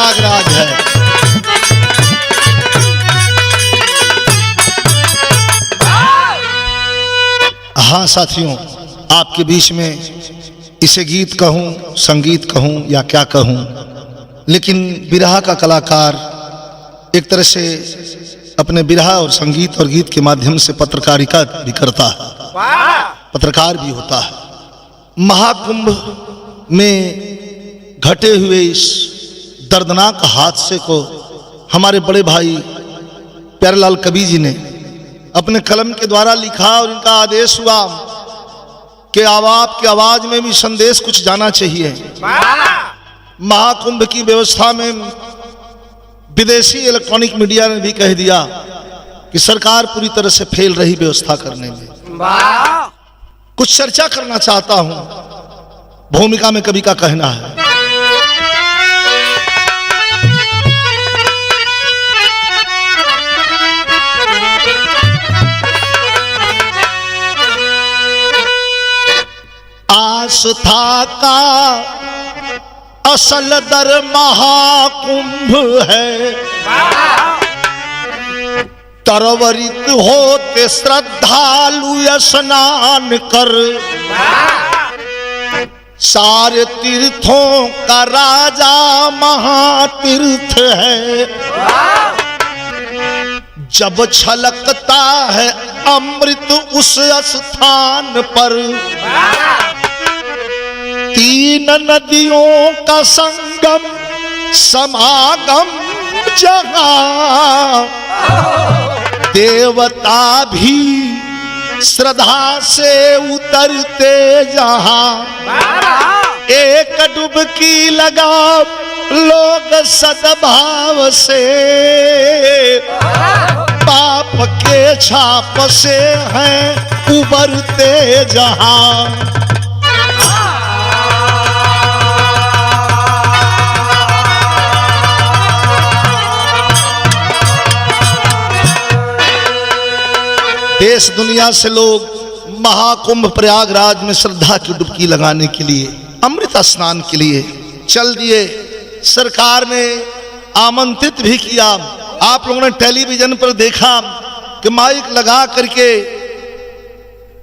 प्रयागराज है। हाँ साथियों, आपके बीच में इसे गीत कहूं, संगीत कहूं या क्या कहूं, लेकिन बिरहा का कलाकार एक तरह से अपने बिरहा और संगीत और गीत के माध्यम से पत्रकारिता भी करता है, पत्रकार भी होता है। महाकुंभ में घटे हुए इस दर्दनाक हादसे को हमारे बड़े भाई प्यारेलाल कवि जी ने अपने कलम के द्वारा लिखा और इनका आदेश हुआ कि आपकी आवाज में भी संदेश कुछ जाना चाहिए। महाकुंभ की व्यवस्था में विदेशी इलेक्ट्रॉनिक मीडिया ने भी कह दिया कि सरकार पूरी तरह से फेल रही व्यवस्था करने में। कुछ चर्चा करना चाहता हूं, भूमिका में कवि का कहना है। आस्था का असल दर महाकुंभ है, तरवरित होते श्रद्धालु स्नान कर, सारे तीर्थों का राजा महातीर्थ है। जब छलकता है अमृत उस स्थान पर, तीन नदियों का संगम समागम जहाँ, देवता भी श्रद्धा से उतरते जहाँ, एक डुबकी लगा लोग सद्भाव से, पाप के छाप से हैं उबरते जहाँ। देश दुनिया से लोग महाकुंभ प्रयागराज में श्रद्धा की डुबकी लगाने के लिए, अमृत स्नान के लिए चल दिए। सरकार ने आमंत्रित भी किया। आप लोगों ने टेलीविजन पर देखा कि माइक लगा करके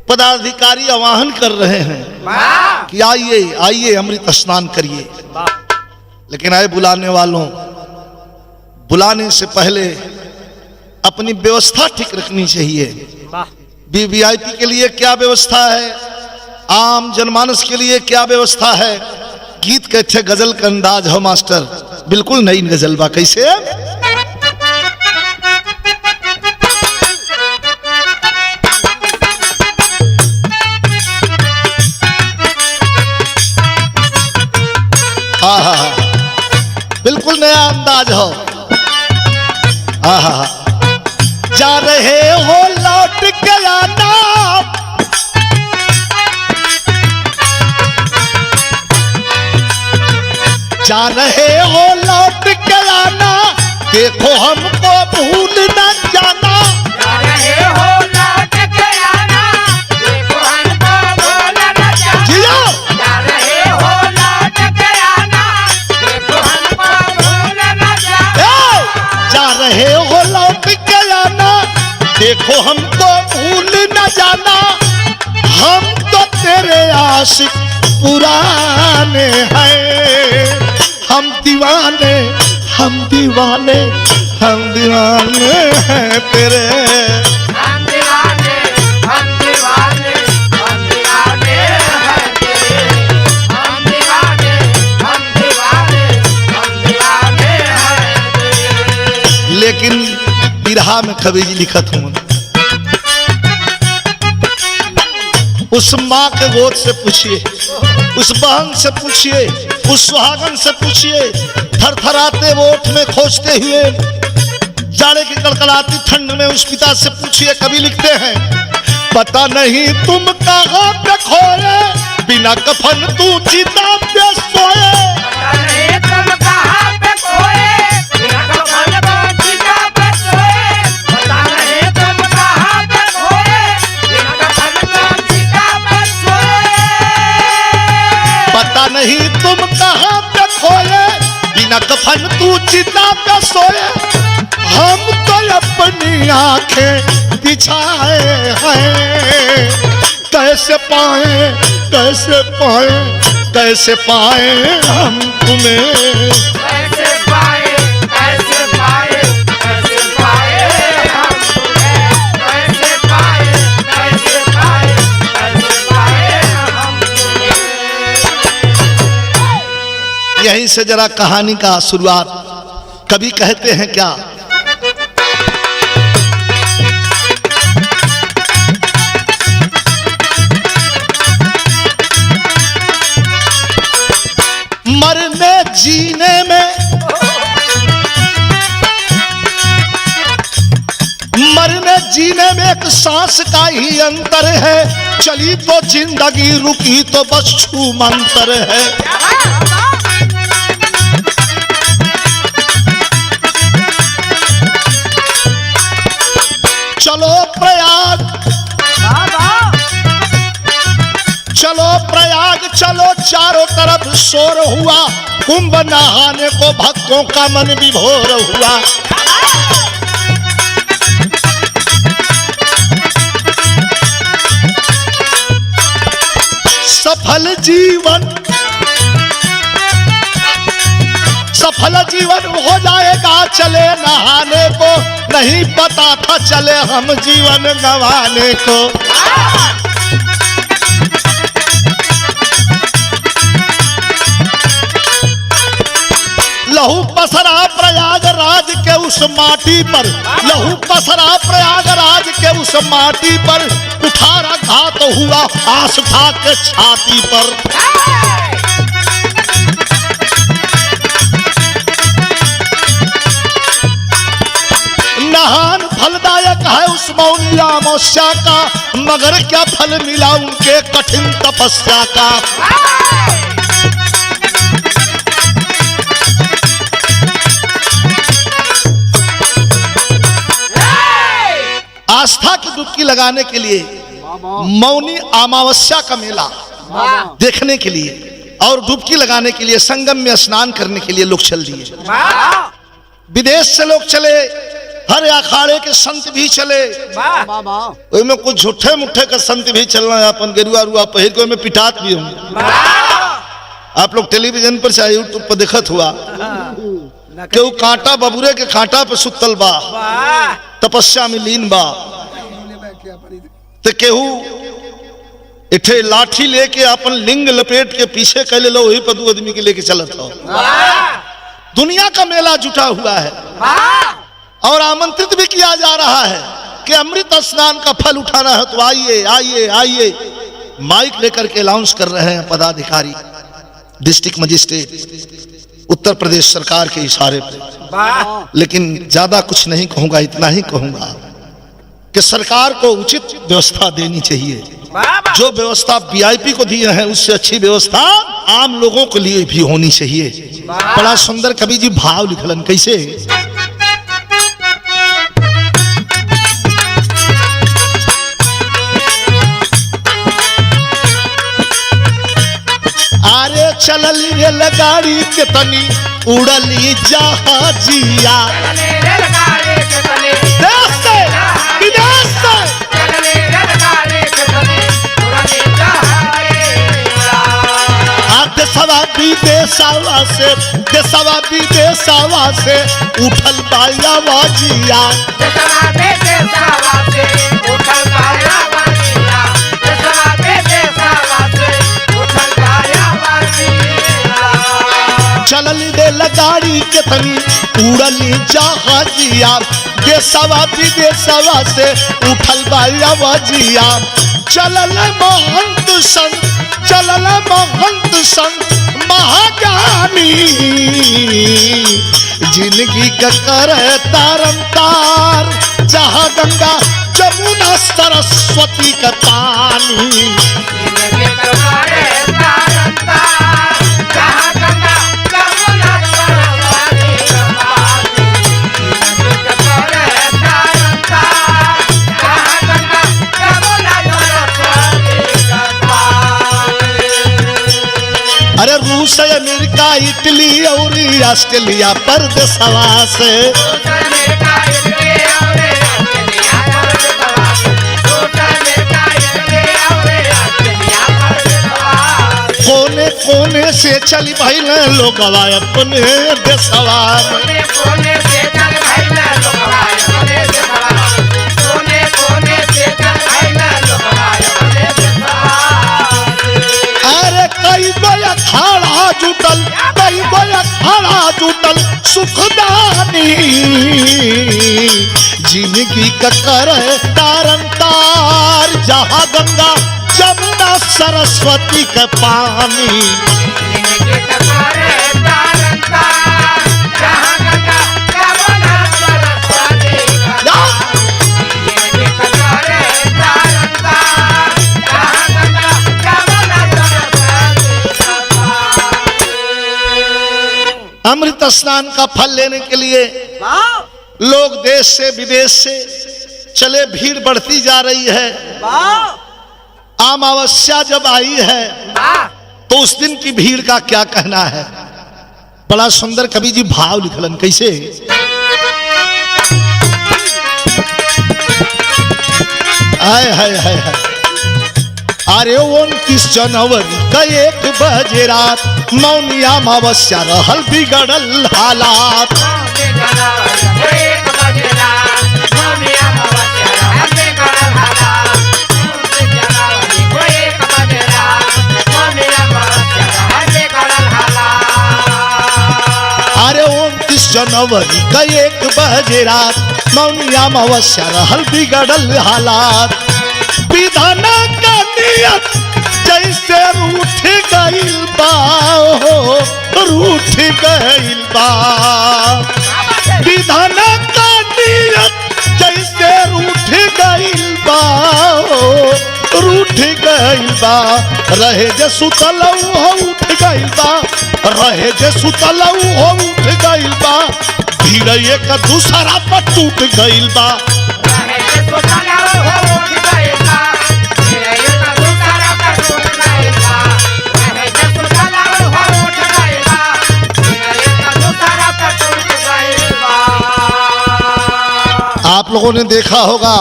पदाधिकारी आह्वान कर रहे हैं कि आइए आइए अमृत स्नान करिए। लेकिन आए बुलाने वालों, बुलाने से पहले अपनी व्यवस्था ठीक रखनी चाहिए। वीवीआईपी के लिए क्या व्यवस्था है, आम जनमानस के लिए क्या व्यवस्था है। गीत कैसे गजल का अंदाज हो मास्टर, बिल्कुल नई गजल बा। कैसे बिल्कुल नया अंदाज हो। जा रहे हो लौट के आना, जा रहे हो लौट के आना, देखो हमको भूल न जाना। जा रहे हो लौट के आना, देखो हमको भूल न जाना। जा रहे हो लौट के आना, देखो हमको भूल न जाना। जा रहे हो लौट के आना, देखो हमको भूल न जाना। हम तो तेरे आशिक पुराने हैं, हम दीवाने हम दीवाने हम दीवाने हैं तेरे। हम दीवाने हम दीवाने हम दीवाने हैं तेरे। हम दीवाने हम दीवाने हम दीवाने हैं तेरे। लेकिन बिरहा में कवि जी लिखत हूँ, उस माँ के गोद से पूछिए, उस बहन से पूछिए, उस सुहागन से पूछिए, थरथराते ओठ में खोजते हुए जाड़े की कड़कड़ाती ठंड में उस पिता से पूछिए। कवि लिखते हैं, पता नहीं तुम कहाँ पे खोए, बिना कफन तू चिता पे सोए। पता नहीं तुम कहाँ पे खोए, बिना कफन तू चिता पे सोए। पता नहीं तुम कहाँ पे खोए, बिना कफन तू चिता पे सोए। पता नहीं तुम कहाँ पे खोए, बिना कफन तू चिता पे सोए, हम तो अपनी आंखें बिछाए हैं। कैसे पाए कैसे पाए कैसे पाए हम तुम्हें, कैसे पाए कैसे पाए कैसे पाए हम तुम्हें, कैसे पाए कैसे पाए कैसे पाए हम तुम्हें। यहीं से जरा कहानी का शुरुआत। कवि कहते हैं क्या, मरने जीने में, मरने जीने में एक सांस का ही अंतर है। चली तो जिंदगी, रुकी तो बस छू मंतर है। चलो प्रयाग, चलो प्रयाग चलो, चारों तरफ शोर हुआ। कुंभ नहाने को भक्तों का मन विभोर हुआ। सफल जीवन, सफल जीवन हो जाएगा चले नहाने को, नहीं पता था चले हम जीवन गंवाने को। लहू पसरा प्रयागराज के उस माटी पर, लहू पसरा प्रयागराज के उस माटी पर, कुठाराघात हुआ आस्था के छाती पर। नहान फलदायक है उस मौनी अमावस्या का, मगर क्या फल मिला उनके कठिन तपस्या का। आस्था की डुबकी लगाने के लिए मौनी अमावस्या का मेला देखने के लिए और डुबकी लगाने के लिए संगम में स्नान करने के लिए लोग चल दिए। विदेश से लोग चले, हर अखाड़े के संत भी चले। में कुछ झूठे मुठ्ठे का संत भी चलना है, अपन गेरुआ रुआ पहिर के में पिटात भी होंगे। आप लोग टेलीविजन पर चाहे यूट्यूब पर देखत हुआ, केहू कांटा बबूरे के कांटा पे सुतल बा, तपस्या में लीन बा, तो केहू इठे लाठी लेके अपन लिंग लपेट के पीछे कैले लो, वही पर दो आदमी के लेके चलत हो। दुनिया का मेला जुटा हुआ है और आमंत्रित भी किया जा रहा है कि अमृत स्नान का फल उठाना है तो आइए आइए आइए। माइक लेकर के अनाउंस कर रहे हैं पदाधिकारी, डिस्ट्रिक्ट मजिस्ट्रेट, उत्तर प्रदेश सरकार के इशारे पर। लेकिन ज्यादा कुछ नहीं कहूंगा, इतना ही कहूंगा कि सरकार को उचित व्यवस्था देनी चाहिए। जो व्यवस्था वीआईपी को दी है उससे अच्छी व्यवस्था आम लोगों के लिए भी होनी चाहिए। बड़ा सुंदर कवि जी भाव लिखलन, कैसे? अरे चलली रेलगाड़ी के तनी उड़ली जहाजिया, देश से विदेश से देशवा विदेशवा से, देशवा विदेशवा से उठल बाया बाजिया, चलली रेलगाड़ी के तनी उड़ली जहाजिया, देशवा विदेशवा से उठल बाया बाजिया। चलल महंत संत, चलल महंत संत महाज्ञानी, जिंदगी का करे तारम तार, जहाँ गंगा जमुना सरस्वती का पानी। अरे रूस रूस अमेरिका इटली और ऑस्ट्रेलिया परदेसवा से कोने कोने से चली भाई लोग अपने देशवा अरे कई गया खाड़ा जुटल कई गया खाड़ा जुटल सुखदानी जिंदगी का कर तारन तार जहाँ गंगा जमुना सरस्वती का पानी अमृत स्नान का फल लेने के लिए लोग देश से विदेश से चले, भीड़ बढ़ती जा रही है। अमावस्या जब आई है तो उस दिन की भीड़ का क्या कहना है। बड़ा सुंदर कवि जी भाव लिखलन, कैसे हाय हाय हाय हाय। अरे 29 जनवरी का 1 बजे रात मौनी अमावस्या रहल बिगड़ल हालात। अरे 29 जनवरी का 1 बजे रात मौनी अमावस्या रहल बिगड़ल हालात। विधाना का नियत जैसे रूठ गइल बा हो, रूठ गइल बा। विधाना का नियत जैसे रूठ गइल बा हो, रूठ गइल बा। रहे जे सुतलऊ हो उठ गइल बा, रहे जे सुतलऊ हो उठ गइल बा। भीड़ एक दूसरा पर टूट गइल बा। आप लोगों ने देखा होगा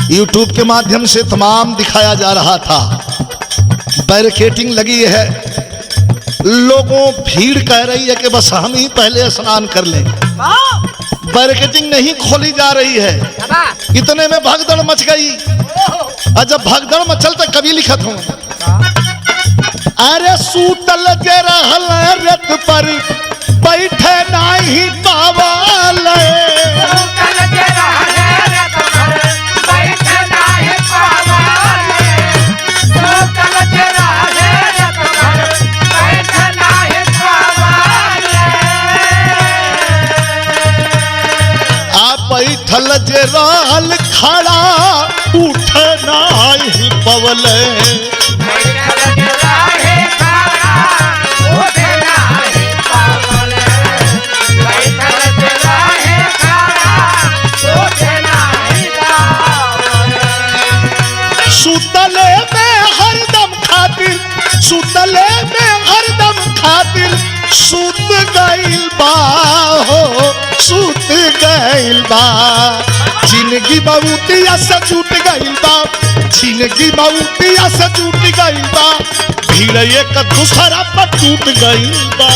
YouTube के माध्यम से तमाम दिखाया जा रहा था, बैरिकेडिंग लगी है। लोगों भीड़ कह रही है कि बस हम ही पहले स्नान कर लें। बैरिकेडिंग नहीं खोली जा रही है। इतने में भगदड़ मच गई। और जब भगदड़ मचल तो कभी लिखत हूँ, अरे सूतल जे रहल रत पर बैठे नहीं पावल। बैठल जे रहल खड़ा उठ नहीं पवल। सुतले में हरदम खातिर, सुतले में हरदम खातिर सुत गइल बा हो, सुत गइल बा। जिंदगी बहुतिया से जुट गइल बा, जिंदगी बहुतिया से जुट गइल बा। भीड़ एक दूसरा पर टूट गइल बा।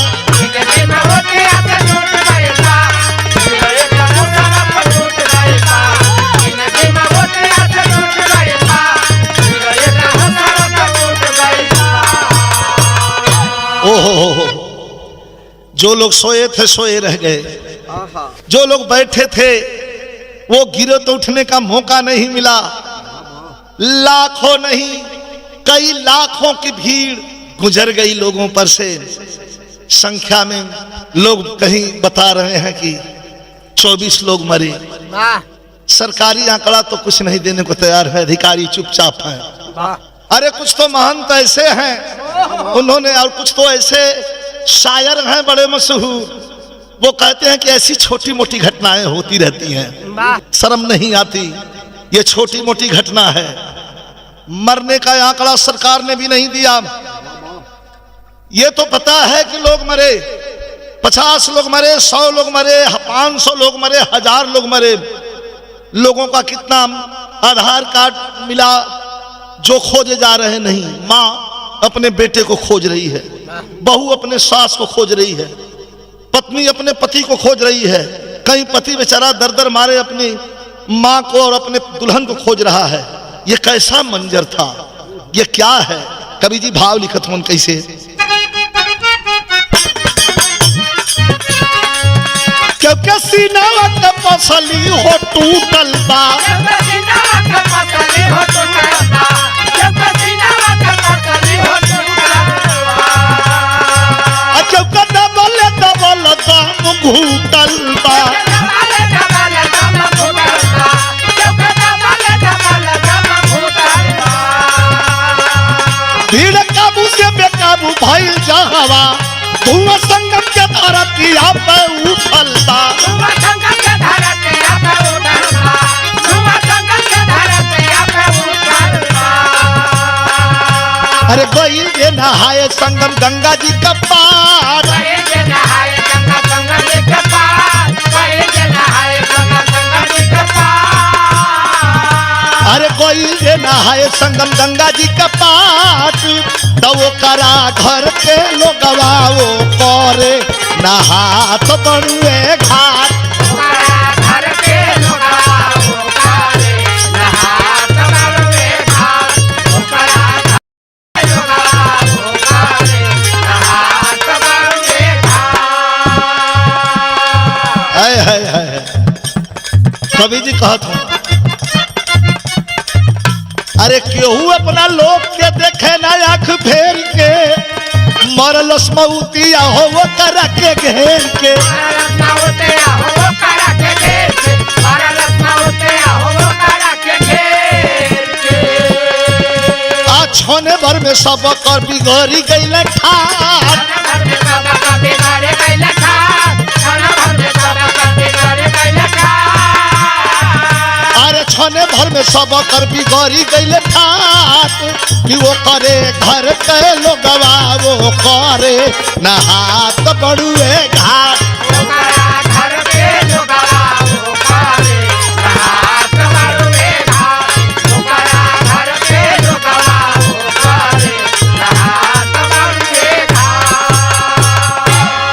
ओहो, जो लोग सोए थे सोए रह गए, जो लोग बैठे थे वो गिरे तो उठने का मौका नहीं मिला। लाखों नहीं कई लाखों की भीड़ गुजर गई लोगों पर से। संख्या में लोग कहीं बता रहे हैं कि 24 लोग मरे। सरकारी आंकड़ा तो कुछ नहीं देने को तैयार है, अधिकारी चुपचाप हैं। अरे कुछ तो महंत ऐसे हैं उन्होंने, और कुछ तो ऐसे शायर हैं बड़े मशहूर, वो कहते हैं कि ऐसी छोटी मोटी घटनाएं होती रहती हैं, शर्म नहीं आती, ये छोटी मोटी घटना है। मरने का आंकड़ा सरकार ने भी नहीं दिया, ये तो पता है कि लोग मरे, 50 लोग मरे, 100 लोग मरे, 500 लोग मरे, 1000 लोग मरे। लोगों का कितना आधार कार्ड मिला जो खोजे जा रहे नहीं। माँ अपने बेटे को खोज रही है, बहू अपने सास को खोज रही है, पत्नी अपने पति को खोज रही है। कहीं पति बेचारा दर दर मारे अपनी माँ को और अपने दुल्हन को खोज रहा है। ये कैसा मंजर था, ये क्या है? कवि जी भाव लिखत मन कैसे, क्योंकि सीनावा के पसली हो टूटल बा, क्योंकि डबल डबल दाम घूटल बा। भीड़ काबू से बेकाबू भइल जहवा, धुआं संगम के धरतिया पे उठल बा। अरे गइल जे नहाए संगम गंगा जी का पार, अरे गइल जे नहाए संगम गंगा जी का पार, तो वो करा घर के लोगवा वो करे नहात बड़ुए घाट। कवि जी कहत हूं, अरे केहू अपना लोग के देखे ना आंख फेर के, मरल स्मौतिया हो वो करा के घेर के। आ छोने भर में सब कर बिगड़ी गई ठाट, अरे छोने भर में सब कर बिगड़ी गई ठाट, कि वो करे घर के लोगवा वो करे नहात बड़ुए घाट।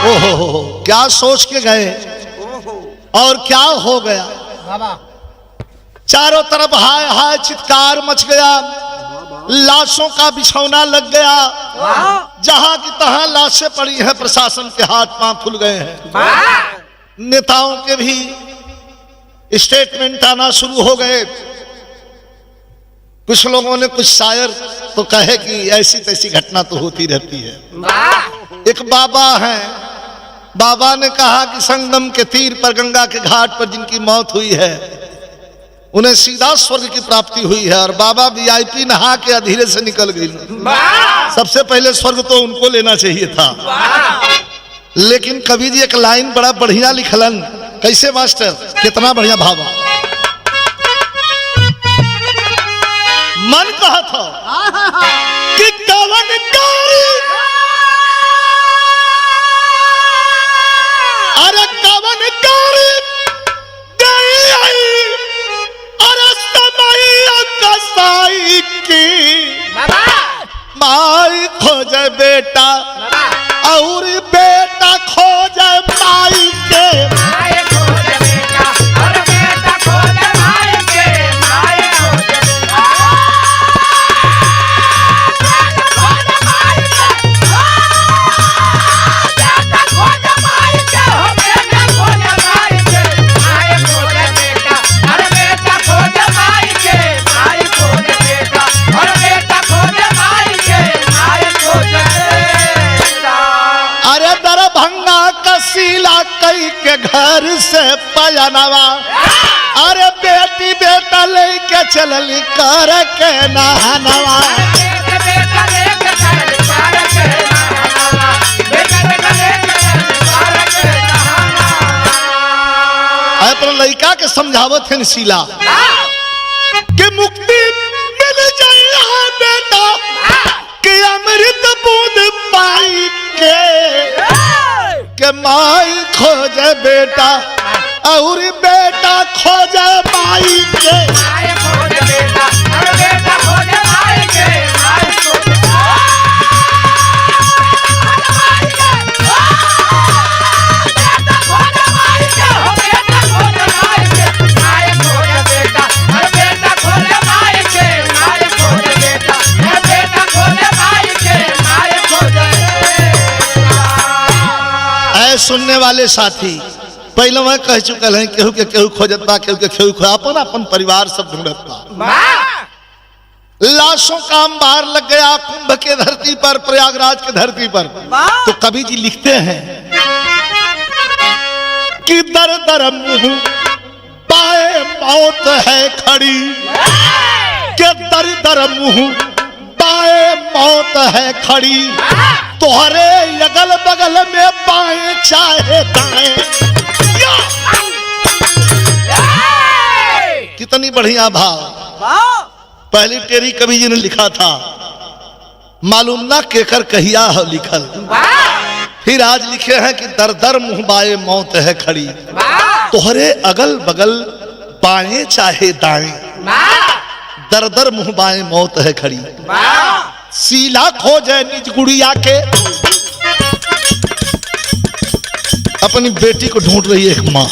ओहो क्या सोच के गए और क्या हो गया। चारों तरफ हाय हाय चित्कार मच गया, लाशों का बिछौना लग गया, जहां की तहां लाशें पड़ी हैं, प्रशासन के हाथ पांव फूल गए हैं। नेताओं के भी स्टेटमेंट आना शुरू हो गए। कुछ लोगों ने, कुछ शायर तो कहे कि ऐसी तैसी घटना तो होती रहती है। एक बाबा हैं, बाबा ने कहा कि संगम के तीर पर गंगा के घाट पर जिनकी मौत हुई है उन्हें सीधा स्वर्ग की प्राप्ति हुई है, और बाबा वीआईपी नहा के अधीरे से निकल गई। सबसे पहले स्वर्ग तो उनको लेना चाहिए था। लेकिन कवि जी एक लाइन बड़ा बढ़िया लिखलन, कैसे मास्टर, कितना बढ़िया भावा। मन कहा था कि कवन कारी, अरे कवन कारी कसाई की माई खोजे बेटा और बेटा खोजे माई के। कई के घर से पयनवा, अरे बेटी बेटा लेके चलली कर के नहनवा। अपने लड़का के समझावत है शीला कि मुक्ति मिल जाए बेटा कि अमृत बूंद पाई के माई खोजे बेटा और बेटा खोजे माई के। सुनने वाले साथी पहले मैं कह चुकल हैं केहू के केहू खोजत बा, केहू के केहू खो अपन अपन परिवार सब ढूंढत बा। लाशों का अंबार लग गया कुंभ के धरती पर, प्रयागराज के धरती पर। तो कवि जी लिखते हैं कि दर दर मुंह पाए मौत है खड़ी, के दर दर मुंह पाए मौत है खड़ी, तोहरे अगल बगल में बाएं चाहे दाएं। कितनी बढ़िया भाव। पहली टेरी कवि जी ने लिखा था, मालूम ना केकर कहिया हो लिखल। फिर आज लिखे हैं कि दर दर मुंह बाए मौत है खड़ी, तोहरे अगल बगल बाएं चाहे दाएं, दर दर मुंह बाएं मौत है खड़ी। शीला खोजे निज गुड़िया के, अपनी बेटी को ढूंढ रही है एक माँ।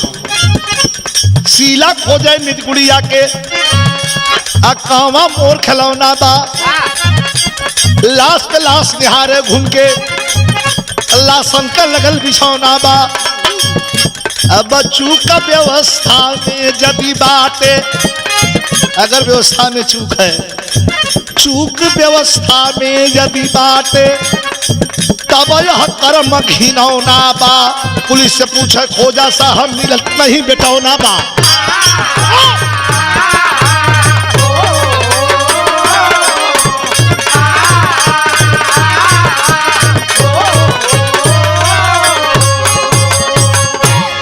शीला खोजे निज गुड़िया के, अकावा मोर खिलौना बा, लाश के लाश निहारे घूम के, लाशन का लगल बिछौना बा। अब चूक का व्यवस्था में जदी बाटे, अगर व्यवस्था में चूक है, चूक व्यवस्था में यदि बाटे, तब यह कर्म घिनौना बा। पुलिस से पूछे खोजा सा हम मिलत नहीं बेटौना बा।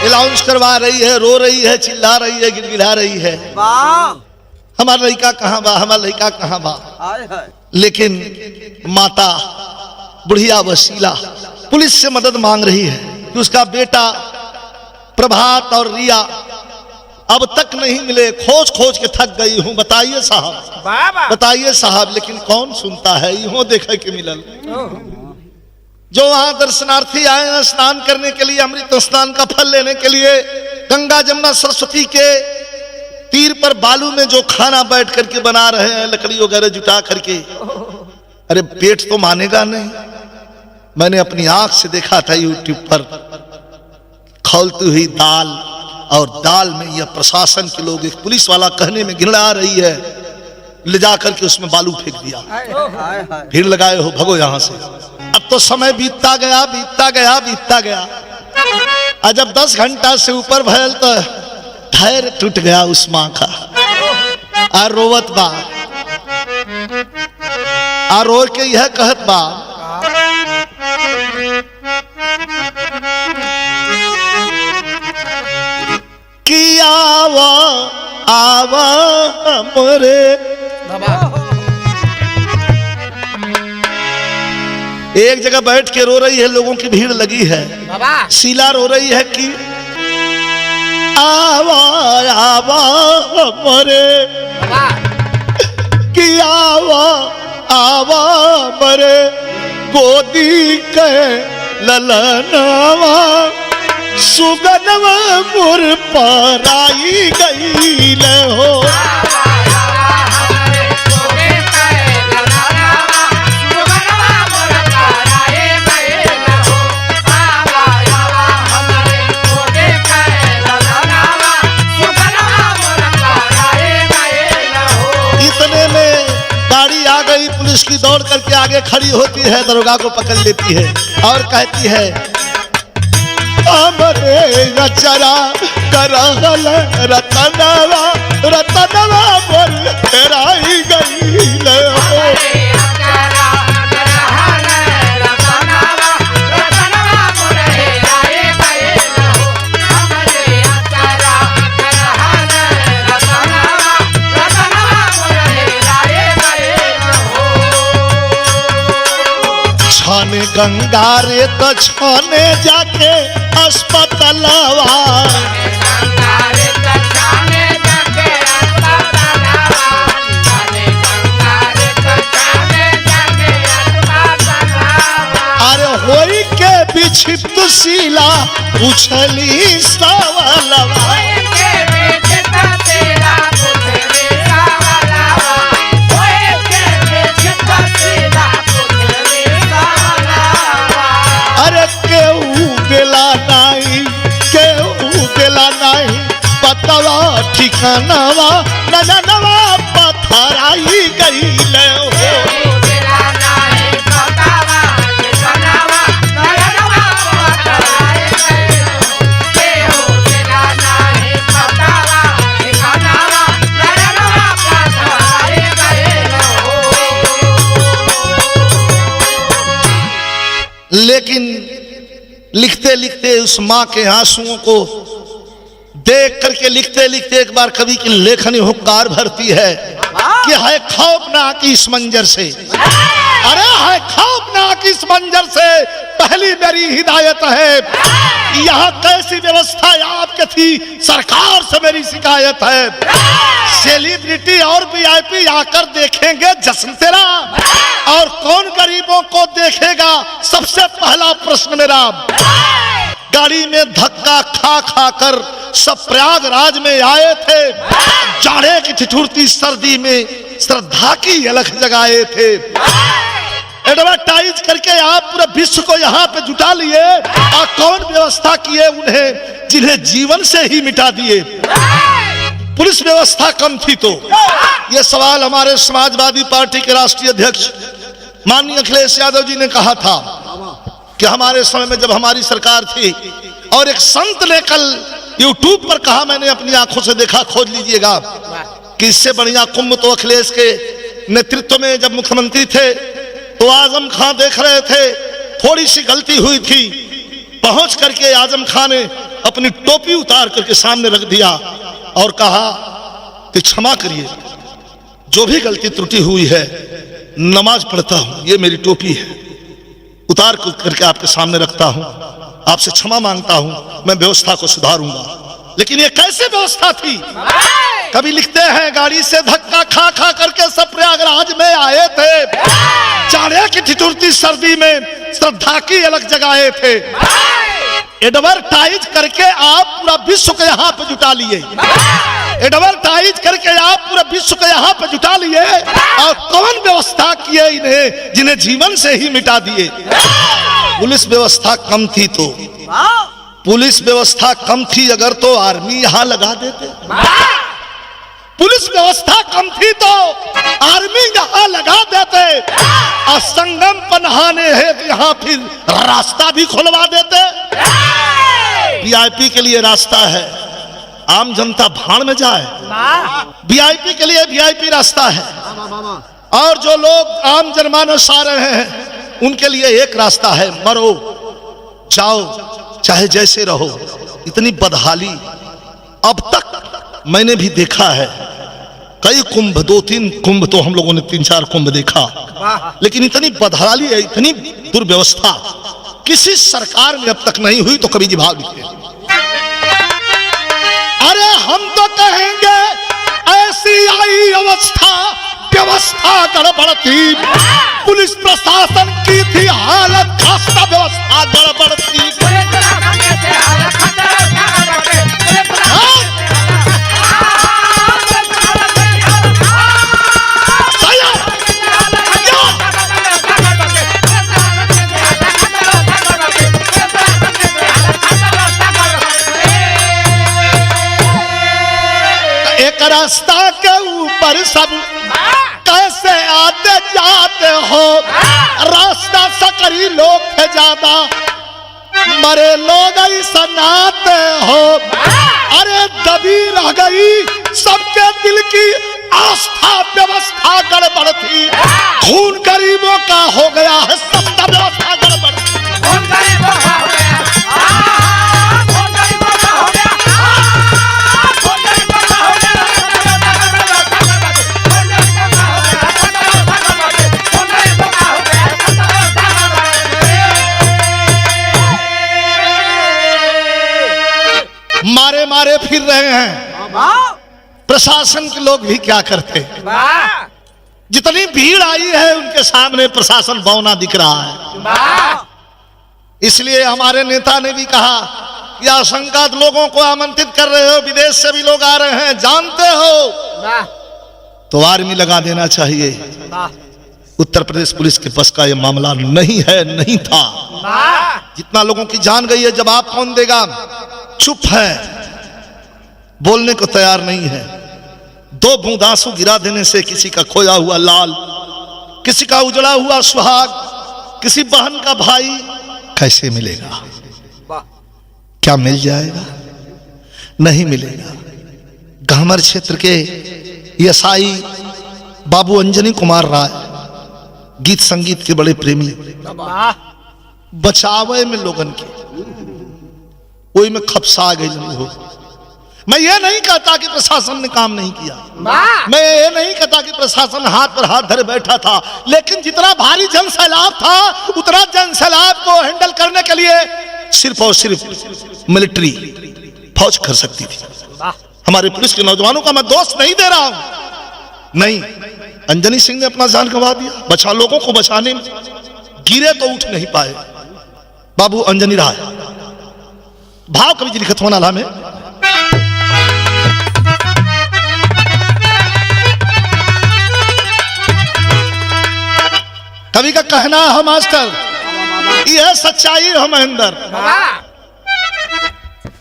अनाउंस करवा रही है, रो रही है, चिल्ला रही है, गिड़गिड़ा रही है, हमारा लड़का कहाँ बा, हमारा लड़का कहाँ बा। लेकिन माता बुढ़िया वसीला पुलिस से मदद मांग रही है कि उसका बेटा प्रभात और रिया अब तक नहीं मिले, खोज खोज के थक गई हूं, बताइए साहब, बताइए साहब। लेकिन कौन सुनता है, यूं देखे के मिलल। जो वहां दर्शनार्थी आए हैं स्नान करने के लिए, अमृत स्नान का फल लेने के लिए, गंगा जमुना सरस्वती के तीर पर बालू में जो खाना बैठ करके बना रहे हैं, लकड़ी वगैरह जुटा करके, अरे पेट तो मानेगा नहीं। मैंने अपनी आंख से देखा था यूट्यूब पर खौलती हुई दाल, और दाल में यह प्रशासन के लोग, एक पुलिस वाला कहने में घिना रही है, ले जा करके उसमें बालू फेंक दिया। भीड़ लगाए हो, भगो यहां से। अब तो समय बीतता गया, बीतता गया, बीतता गया। और जब 10 घंटा से ऊपर भयल तो धैर्य टूट गया उस माँ का। आ रोवत बा, आ रो के यह कहत बा, कि आवा आवा हमरे। एक जगह बैठ के रो रही है, लोगों की भीड़ लगी है। शीला रो रही है कि आवा आवा हमरे, कि आवा आवा मरे, गोदी के ललनावा, सुगनवा मुर पराई गई हो। पुलिस की दौड़ करके आगे खड़ी होती है, दरोगा को पकड़ लेती है और कहती है, अमरे रचरा करहल रतनवा, रतनवा बोल तेराई गई हो। गंगा रे तो छाने जाके अस्पतालवा अरे होई के विक्षिप्त शिला उछली सवालवा अरे केहू बेला नहीं पतवा ठिकानावा ननवा पथराई गईल हो लेकिन लिखते लिखते उस माँ के आंसुओं को देख करके लिखते लिखते एक बार कवि की लेखनी हुक्कार भरती है कि है खौफनाक इस मंजर से, अरे है खौफनाक इस मंजर से पहली मेरी हिदायत है, यहाँ कैसी व्यवस्था आपके थी सरकार से मेरी शिकायत है। सेलिब्रिटी और वीआईपी आकर देखेंगे जश्न तेरा, और कौन गरीबों को देखेगा सबसे पहला प्रश्न मेरा। गाड़ी में धक्का खा खा कर सब प्रयागराज में आए थे, जाड़े की ठिठुरती सर्दी में श्रद्धा की अलख जगाए थे। एडवर्टाइज करके आप पूरे विश्व को यहाँ पे जुटा लिए, और कौन व्यवस्था किए उन्हें जिन्हें जीवन से ही मिटा दिए। पुलिस व्यवस्था कम थी तो ये सवाल हमारे समाजवादी पार्टी के राष्ट्रीय अध्यक्ष माननीय अखिलेश यादव जी ने कहा था कि हमारे समय में जब हमारी सरकार थी, और एक संत ने कल यूट्यूब पर कहा, मैंने अपनी आंखों से देखा, खोज लीजिएगा, कि इससे बढ़िया कुंभ तो अखिलेश के नेतृत्व में जब मुख्यमंत्री थे तो आजम खान देख रहे थे, थोड़ी सी गलती हुई थी, पहुंच करके आजम खान ने अपनी टोपी उतार करके सामने रख दिया और कहा कि क्षमा करिए, जो भी गलती त्रुटि हुई है, नमाज पढ़ता हूं, ये मेरी टोपी है, उतार करके आपके सामने रखता हूं, आपसे क्षमा मांगता हूं, मैं व्यवस्था को सुधारूंगा। लेकिन ये कैसे व्यवस्था थी? कभी लिखते हैं गाड़ी से धक्का खा खा करके सब प्रयागराज में आए थे, जाड़े की ठिठुरती सर्दी में श्रद्धा की अलग जगाए थे। एडवर्टाइज करके आप पूरा विश्व को यहाँ पे जुटा लिए, एडवर्टाइज करके आप पूरा विश्व को यहाँ पे जुटा लिए, और कौन व्यवस्था किए इन्हें जिन्हें जीवन से ही मिटा दिए। पुलिस व्यवस्था कम थी तो, पुलिस व्यवस्था कम थी अगर तो आर्मी यहाँ लगा देते। पुलिस व्यवस्था कम थी तो आर्मी यहाँ लगा देते, और संगम पर नहाने है यहाँ फिर रास्ता भी खुलवा देते। वीआईपी के लिए रास्ता है, आम जनता भाड़ में जाए। वीआईपी के लिए वीआईपी रास्ता है, और जो लोग आम जनमानस आ रहे हैं उनके लिए एक रास्ता है, मरो जाओ चाहे जैसे रहो। इतनी बदहाली अब तक मैंने भी देखा है, कई कुंभ, 2-3 कुंभ तो हम लोगों ने 3-4 कुंभ देखा, लेकिन इतनी बदहाली है, इतनी दुर्व्यवस्था किसी सरकार में अब तक नहीं हुई। तो कवि जी भाव लिखते, अरे हम तो कहेंगे ऐसी आई अवस्था, व्यवस्था गड़बड़ थी, पुलिस प्रशासन की थी हालत खासा, व्यवस्था गड़बड़ थी। एक रास्ता के ऊपर सब कैसे आते जाते हो, रास्ता सकरी लोग थे ज्यादा, मरे लोग ऐसा नाते हो। अरे दबी रह गई सबके दिल की आस्था, व्यवस्था गड़बड़ थी, खून गरीबों का हो गया है सबका, व्यवस्था गड़बड़। खून गरीबों का हो गया, खून गरीबों का हो गया, खून गरीबों का हो गया, खून गरीबों का हो गया। मारे मारे फिर रहे हैं। प्रशासन के लोग भी क्या करते, जितनी भीड़ आई है उनके सामने प्रशासन बौना दिख रहा है। इसलिए हमारे नेता ने भी कहा कि आशंकात लोगों को आमंत्रित कर रहे हो, विदेश से भी लोग आ रहे हैं, जानते हो तो आर्मी लगा देना चाहिए। उत्तर प्रदेश पुलिस के बस का यह मामला नहीं है, नहीं था। जितना लोगों की जान गई है, जवाब कौन देगा? चुप है, बोलने को तैयार नहीं है। 2 बूंद आंसू गिरा देने से किसी का खोया हुआ लाल, किसी का उजड़ा हुआ सुहाग, किसी बहन का भाई कैसे मिलेगा? क्या मिल जाएगा? नहीं मिलेगा। गहमर क्षेत्र के एसआई बाबू अंजनी कुमार राय, गीत संगीत के बड़े प्रेमी, बचावे में लोगन के कोई में खपसा गई हो। मैं ये नहीं कहता कि प्रशासन ने काम नहीं किया, मैं ये नहीं कहता कि प्रशासन हाथ पर हाथ धरे बैठा था, लेकिन जितना भारी जन सैलाब था उतना जन सैलाब को हैंडल करने के लिए सिर्फ और सिर्फ मिलिट्री फौज कर सकती थी। हमारे पुलिस के नौजवानों का मैं दोष नहीं दे रहा हूं, नहीं। अंजनी सिंह ने अपना जान गंवा दिया लोगों को बचाने में, गिरे तो उठ नहीं पाए। बाबू अंजनी राय, भाव कवि जी लिखत होना में कवि का कहना है मास्टर, यह सच्चाई है महेंद्र,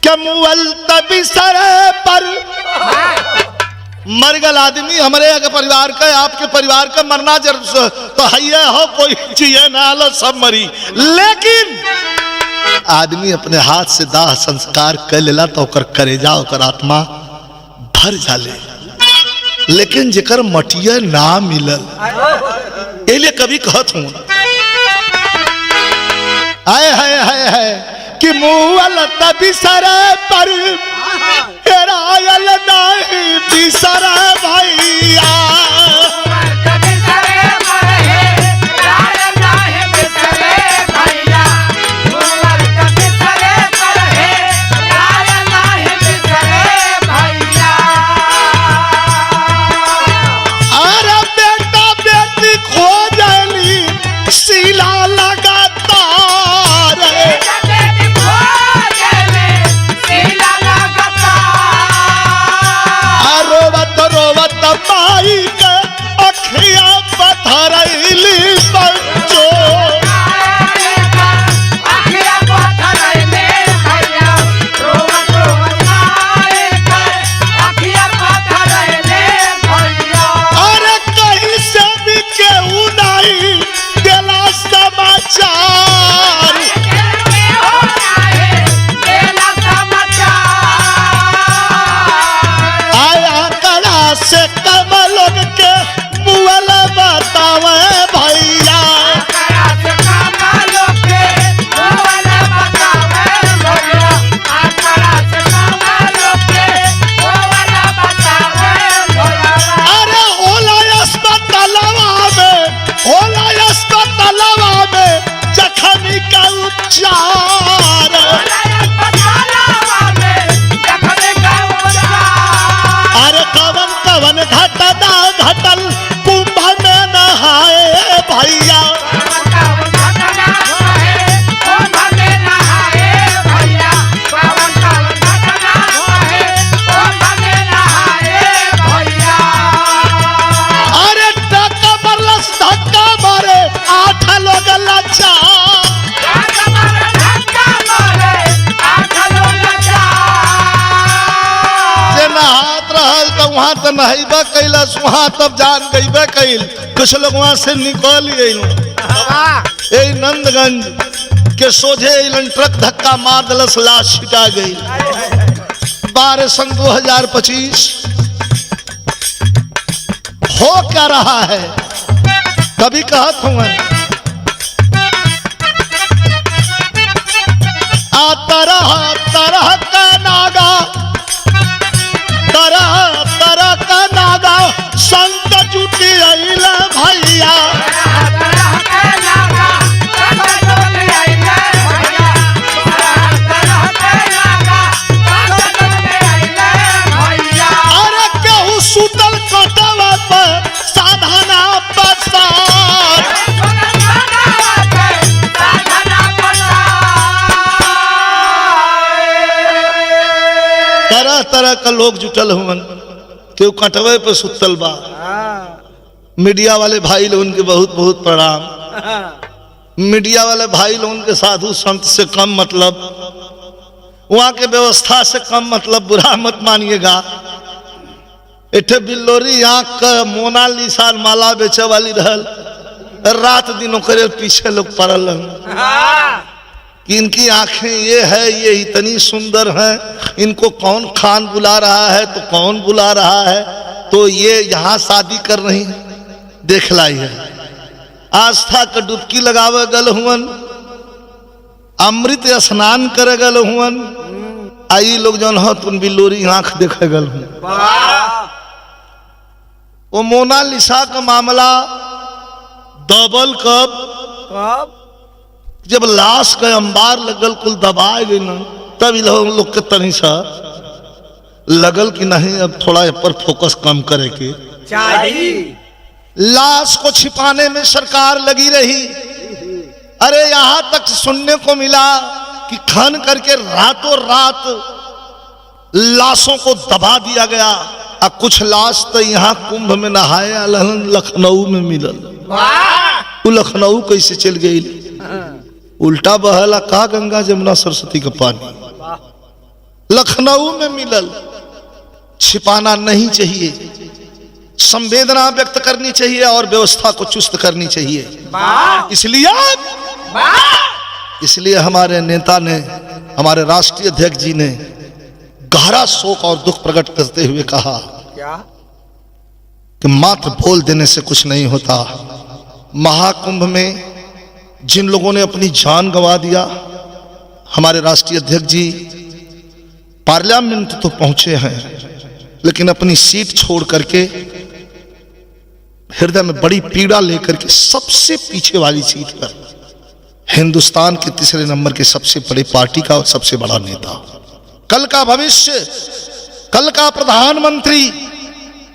क्या मुअल तभी सरे पर मर गल आदमी हमारे अगर परिवार का, आपके परिवार का मरना जरूर तो है हो, कोई जिए ना लो सब मरी, लेकिन आदमी अपने हाथ से दाह संस्कार कर लेला तो ओकर करेजा ओकर आत्मा भर जाले, लेकिन जेकर मटिया ना मिलल, इसलिए कभी कहत हूं आए है कि मुअल तभी सरे पर हेरायल नहीं बिसरे भैया। अरे बेटा बेटी खो जाली सीला लगातार, रोवत रोवत माई के अखिया पथरैली बच्चो। अरे कहीं से भी केहू नहीं देला समाचार, आया कड़ा से कमलों के मुअल बतावे भैया। अरे होला अस्पतालवा में जख्मी का उपचार, अरे कवन कवन घटना घटल कुंभ में नहाए भैया। अरे धक्का मरलस धक्का मारे 8 लोग लचा, हाथ रहल तो वहां तो नहैबा कैलस, वहां तब जान गईबे कैल, कुछ लोग वहां से निकल गई। नंदगंज के सोझे ट्रक धक्का मार दलस, लाश छिटा गई। 12 सन 2025 हो क्या रहा है? कभी कहत हूं आ तरह तरह का नागा, तरह तरह का नागा संत जुटी अइला भैया। तरह का लोग जुटल हुवन, केहू कटवे पे सुतल बा। मीडिया वाले भाई लोग उनके बहुत बहुत प्रणाम। मीडिया वाले भाई लोग उनके साधु संत से कम मतलब, वहां के व्यवस्था से कम मतलब, बुरा मत मानिएगा। इठे बिल्लोरी आंख का मोनालिसा माला बेचे वाली रहल, रात दिन ओकरे पीछे लोग पड़ल कि इनकी आंखें ये है, ये इतनी सुंदर हैं, इनको कौन खान बुला रहा है तो कौन बुला रहा है, तो ये यहाँ शादी कर रही है, देख लाई है। आस्था का डुबकी लगावे गल हुवन, अमृत स्नान करे गल हुवन, आई लोग जौन हो तुम बिल्लोरी आंख देखे गल हुन। वो मोनालिसा का मामला दबल कब जब लाश का अंबार लगल, कुल दबाए गई ना, तब लोग के तनी सा लगल कि नहीं अब थोड़ा पर फोकस कम करे के चाहिए। लाश को छिपाने में सरकार लगी रही। अरे यहां तक सुनने को मिला कि खन करके रातों रात लाशों को दबा दिया गया। और कुछ लाश तो यहाँ कुंभ में नहाए लखनऊ में मिलल। वो लखनऊ कैसे चल गई? उल्टा बहला का गंगा जमुना सरस्वती का पानी, लखनऊ में मिलल। छिपाना नहीं चाहिए, संवेदना व्यक्त करनी चाहिए और व्यवस्था को चुस्त करनी चाहिए। इसलिए हमारे नेता ने, हमारे राष्ट्रीय अध्यक्ष जी ने गहरा शोक और दुख प्रकट करते हुए कहा क्या कि मात्र बोल देने से कुछ नहीं होता। महाकुंभ में जिन लोगों ने अपनी जान गंवा दिया, हमारे राष्ट्रीय अध्यक्ष जी पार्लियामेंट तो पहुंचे हैं, लेकिन अपनी सीट छोड़ करके हृदय में बड़ी पीड़ा लेकर के सबसे पीछे वाली सीट पर, हिंदुस्तान के तीसरे नंबर के सबसे बड़े पार्टी का और सबसे बड़ा नेता, कल का भविष्य, कल का प्रधानमंत्री,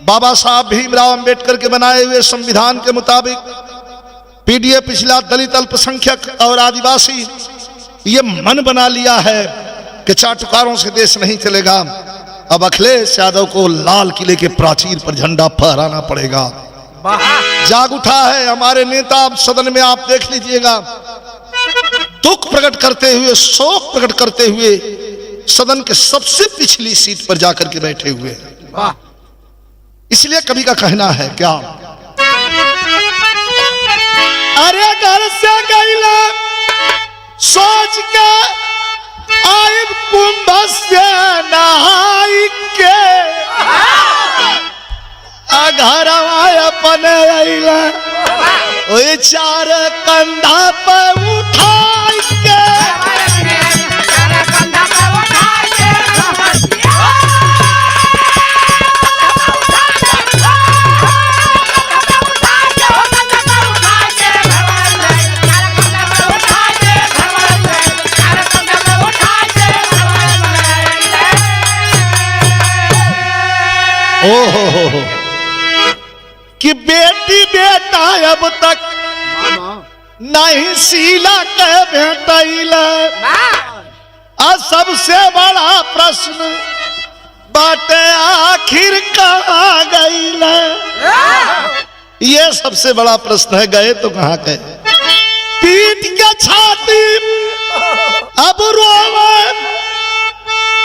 बाबा साहब भीमराव अंबेडकर के बनाए हुए संविधान के मुताबिक पीडीए पिछड़ा दलित, अल्पसंख्यक और आदिवासी ये मन बना लिया है कि चाटुकारों से देश नहीं चलेगा। अब अखिलेश यादव को लाल किले के प्राचीर पर झंडा फहराना पड़ेगा। जाग उठा है हमारे नेता। अब सदन में आप देख लीजिएगा, दुख प्रकट करते हुए, शोक प्रकट करते हुए सदन के सबसे पिछली सीट पर जाकर के बैठे हुए। इसलिए कवि का कहना है क्या, अरे घर से गईला सोच के आई कुंभ से नहाई के, घर अपने अइला ओए चार कंधा पर उठाई के, ओहो कि बेटी बेटा अब तक नहीं सीला के भेटैला। सबसे बड़ा प्रश्न बाटे आखिर कहाँ गईला, ये सबसे बड़ा प्रश्न है। गए तो कहाँ गए? पीट के छाती अब रोवे,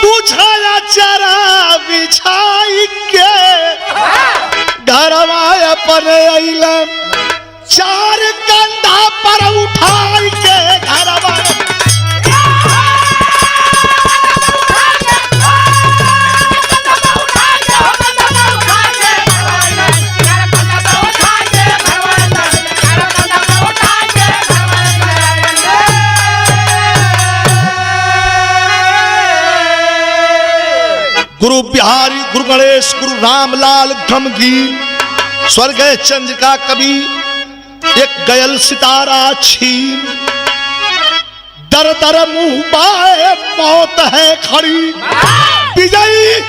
पूछाया चरा बिछाई के, घरवा अपने अइला चार कंधा पर उठाई के, घरवा गुरु बिहारी, गुरु गणेश, गुरु रामलाल गमगीन, स्वर्ग चंद्र का कवि, एक गयल सितारा छीन, दर दर मुंह बाए मौत है खड़ी, विजयी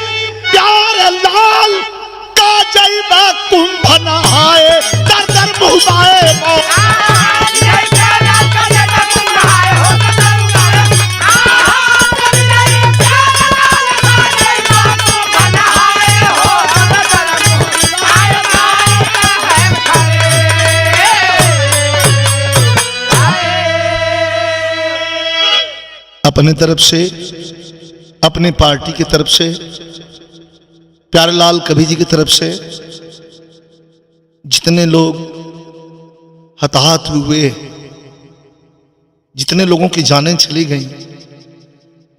प्यार लाल का जैबा कुंभ नहाए, दर दर मुंह बाए मौत। अपने तरफ से, अपनी पार्टी की तरफ से, प्यारेलाल कभी जी की तरफ से जितने लोग हताहत हुए, जितने लोगों की जानें चली गई,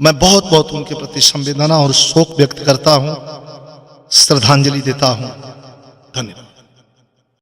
मैं बहुत बहुत उनके प्रति संवेदना और शोक व्यक्त करता हूं, श्रद्धांजलि देता हूं। धन्यवाद।